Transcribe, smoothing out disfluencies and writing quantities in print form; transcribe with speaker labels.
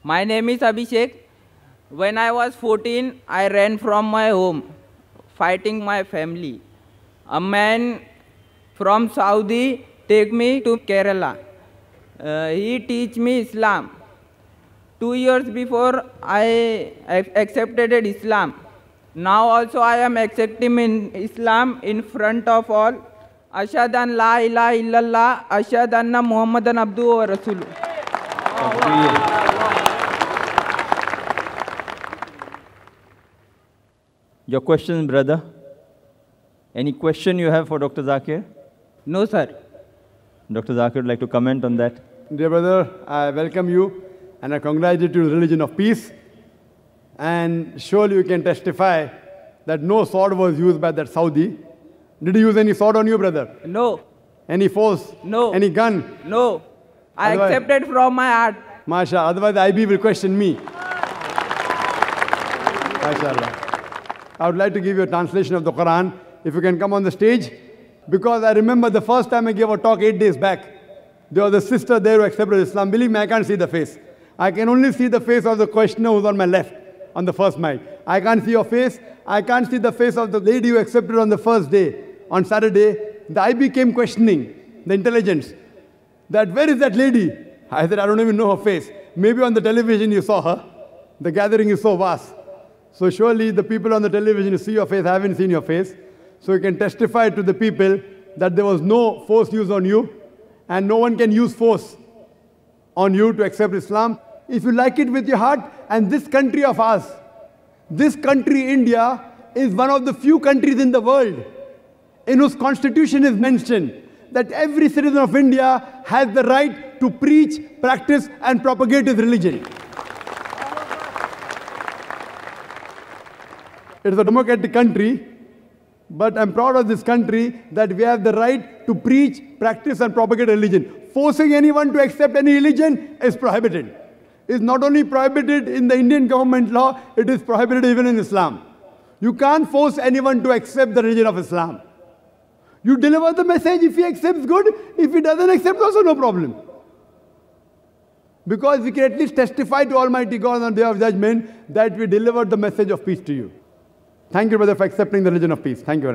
Speaker 1: My name is Abhishek. When I was 14, I ran from my home, fighting my family. A man from Saudi take me to Kerala. He teach me Islam. 2 years before, I accepted Islam. Now also I am accepting in Islam in front of all. Ashhadu an la ilaha illallah, ashhadu anna Muhammadan abduhu wa rasuluh.
Speaker 2: Your question, brother? Any question you have for Dr. Zakir?
Speaker 1: No, sir.
Speaker 2: Dr. Zakir would like to comment on that.
Speaker 3: Dear brother, I welcome you and I congratulate you to the religion of peace. And surely you can testify that no sword was used by that Saudi. Did he use any sword on you, brother?
Speaker 1: No.
Speaker 3: Any force?
Speaker 1: No.
Speaker 3: Any gun?
Speaker 1: No. I
Speaker 3: Otherwise,
Speaker 1: accepted from my heart.
Speaker 3: MashaAllah. Otherwise, the IB will question me. MashaAllah. I would like to give you a translation of the Quran. If you can come on the stage. Because I remember the first time I gave a talk 8 days back. There was a sister there who accepted Islam. Believe me, I can't see the face. I can only see the face of the questioner who's on my left, on the first mic. I can't see your face. I can't see the face of the lady who accepted on the first day. On Saturday, the IB came questioning the intelligence. That, where is that lady? I said, I don't even know her face. Maybe on the television you saw her. The gathering is so vast. So surely the people on the television who see your face haven't seen your face. So you can testify to the people that there was no force used on you and no one can use force on you to accept Islam. If you like it with your heart, and this country of ours, this country, India, is one of the few countries in the world in whose constitution is mentioned that every citizen of India has the right to preach, practice and propagate his religion. It is a democratic country, but I'm proud of this country that we have the right to preach, practice and propagate religion. Forcing anyone to accept any religion is prohibited. It's not only prohibited in the Indian government law, it is prohibited even in Islam. You can't force anyone to accept the religion of Islam. You deliver the message. If he accepts, good. If he doesn't accept, also no problem. Because we can at least testify to Almighty God on the day of judgment that we delivered the message of peace to you. Thank you, brother, for accepting the religion of peace. Thank you very much.